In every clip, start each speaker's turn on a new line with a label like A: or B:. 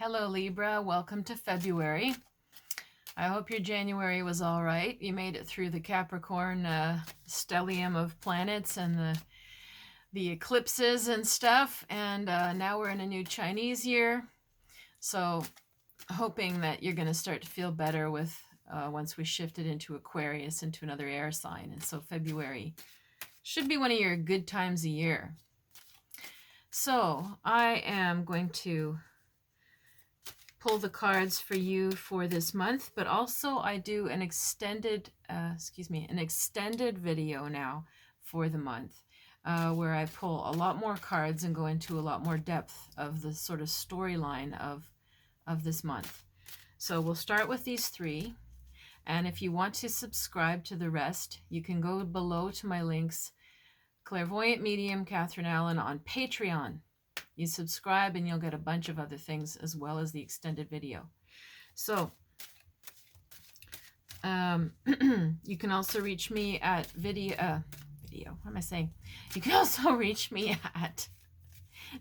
A: Hello Libra, welcome to February. I hope your January was all right. You made it through the Capricorn stellium of planets and the eclipses and stuff, and now we're in a new Chinese year. So hoping that you're going to start to feel better with once we shifted into Aquarius, into another air sign. And so February should be one of your good times a year. So I am going to pull the cards for you for this month, but also I do an extended video now for the month where I pull a lot more cards and go into a lot more depth of the sort of storyline of this month. So we'll start with these three, and if you want to subscribe to the rest, you can go below to my links. Clairvoyant Medium Catherine Allen on Patreon. You subscribe and you'll get a bunch of other things as well as the extended video. So you can also reach me at what am I saying? You can also reach me at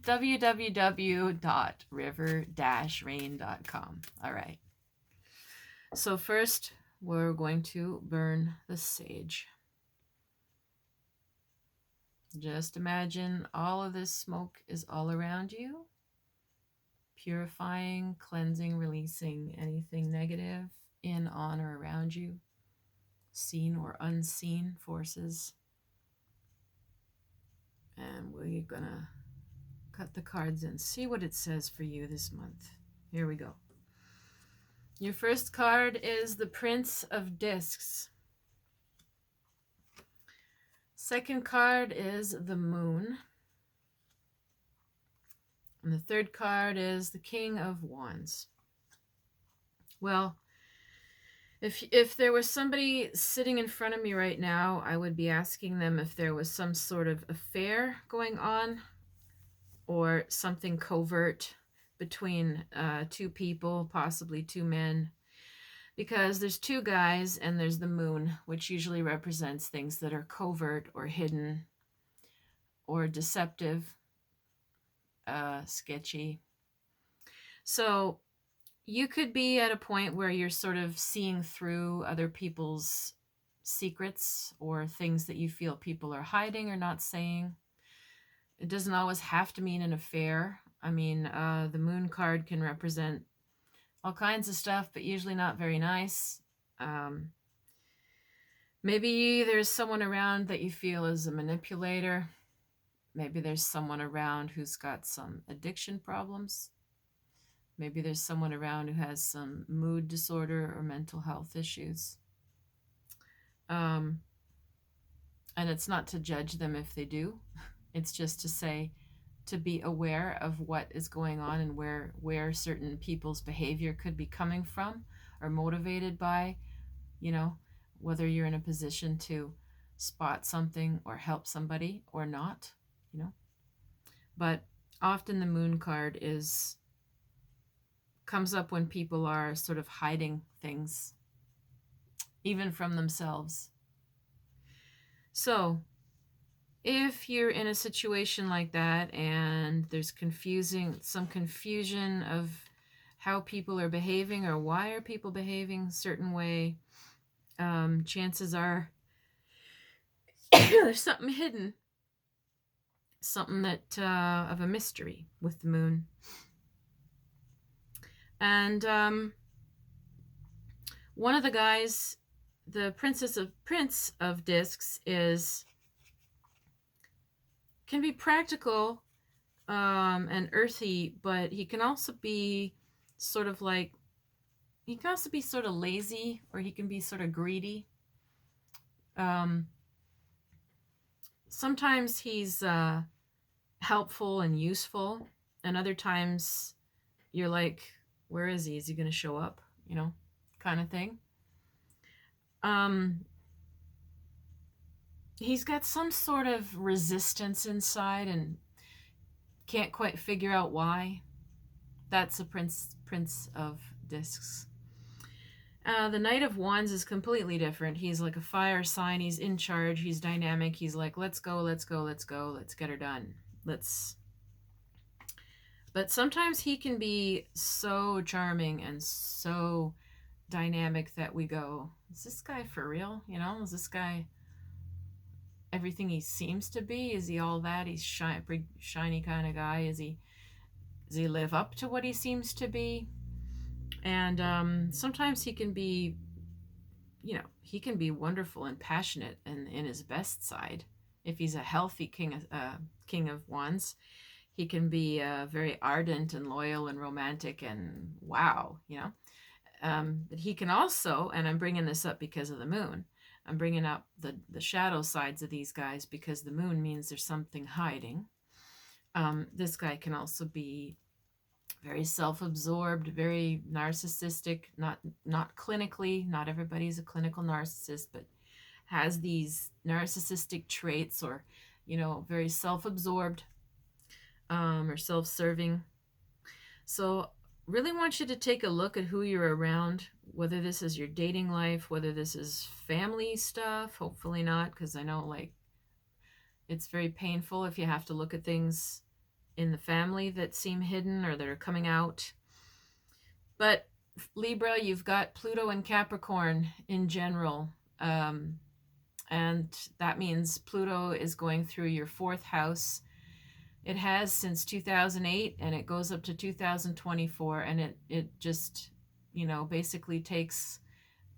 A: www.river-rain.com. All right. So first, we're going to burn the sage. Just imagine all of this smoke is all around you, purifying, cleansing, releasing anything negative in, on, or around you, seen or unseen forces. And we're gonna cut the cards and see what it says for you this month. Here we go. Your first card is the Prince of Discs. Second card is the Moon. And the third card is the King of Wands. Well, if there was somebody sitting in front of me right now, I would be asking them if there was some sort of affair going on or something covert between two people, possibly two men. Because there's two guys and there's the moon, which usually represents things that are covert or hidden or deceptive, sketchy. So you could be at a point where you're sort of seeing through other people's secrets or things that you feel people are hiding or not saying. It doesn't always have to mean an affair. I mean, the moon card can represent all kinds of stuff, but usually not very nice. Maybe there's someone around that you feel is a manipulator. Maybe there's someone around who's got some addiction problems. Maybe there's someone around who has some mood disorder or mental health issues. And it's not to judge them if they do. It's just to say, to be aware of what is going on and where certain people's behavior could be coming from or motivated by, whether you're in a position to spot something or help somebody or not, But often the moon card comes up when people are sort of hiding things, even from themselves. So if you're in a situation like that and there's some confusion of how people are behaving or why are people behaving a certain way, chances are there's something hidden, something that of a mystery with the moon. And one of the guys, the Prince of Discs, can be practical and earthy, but he can also be sort of lazy, or he can be sort of greedy. Sometimes he's helpful and useful, and other times you're like, where is he? Is he going to show up? Kind of thing. He's got some sort of resistance inside and can't quite figure out why. That's a Prince of Discs. The Knight of Wands is completely different. He's like a fire sign. He's in charge. He's dynamic. He's like, let's go, let's go, let's go. Let's get her done. Let's But sometimes he can be so charming and so dynamic that we go, is this guy for real? You know, is this guy everything he seems to be? Is he all that? He's big, shiny kind of guy. Does he live up to what he seems to be? And sometimes he can be, you know, he can be wonderful and passionate and in his best side. If he's a healthy king of wands, he can be very ardent and loyal and romantic and wow, you know. But he can also, and I'm bringing this up because of the moon, I'm bringing up the shadow sides of these guys because the moon means there's something hiding. This guy can also be very self-absorbed, very narcissistic, not clinically, not everybody's a clinical narcissist, but has these narcissistic traits, or you know, very self-absorbed, or self-serving. So really want you to take a look at who you're around, whether this is your dating life, whether this is family stuff. Hopefully not, because I know like it's very painful if you have to look at things in the family that seem hidden or that are coming out. But Libra, you've got Pluto and Capricorn in general. And that means Pluto is going through your fourth house. It has since 2008, and it goes up to 2024, and it just, you know, basically takes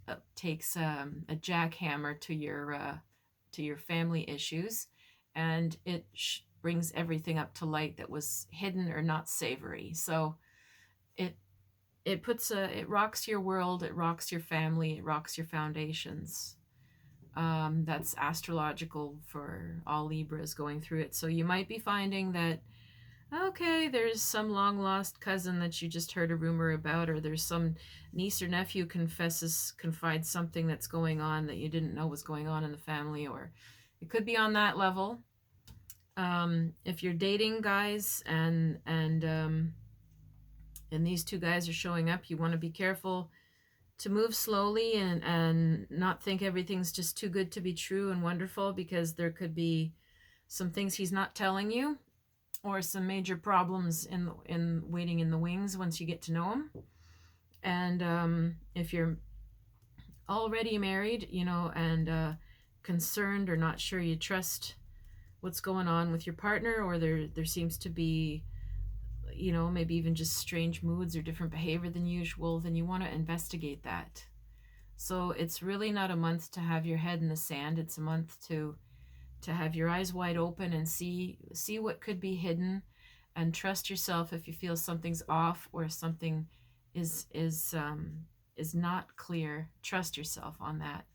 A: a jackhammer to your family issues, and it brings everything up to light that was hidden or not savory. So it it rocks your world, it rocks your family, it rocks your foundations. That's astrological for all Libras going through it. So you might be finding that, okay, there's some long lost cousin that you just heard a rumor about, or there's some niece or nephew confides something that's going on that you didn't know was going on in the family, or it could be on that level. If you're dating guys and these two guys are showing up, you want to be careful to move slowly and not think everything's just too good to be true and wonderful, because there could be some things he's not telling you, or some major problems in waiting in the wings once you get to know him. And if you're already married, you know, and concerned or not sure you trust what's going on with your partner, or there seems to be, you know, maybe even just strange moods or different behavior than usual, then you want to investigate that. So it's really not a month to have your head in the sand. It's a month to have your eyes wide open and see what could be hidden, and trust yourself if you feel something's off or something is not clear. Trust yourself on that.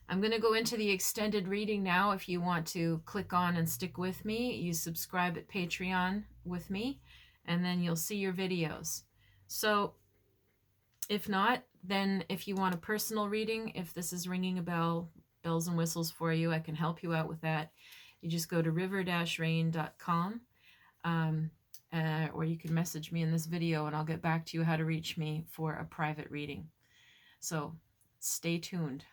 A: I'm going to go into the extended reading now. If you want to click on and stick with me, you subscribe at Patreon with me, and then you'll see your videos. So if not, then if you want a personal reading, if this is ringing a bell, bells and whistles for you, I can help you out with that. You just go to river-rain.com, or you can message me in this video and I'll get back to you how to reach me for a private reading. So stay tuned.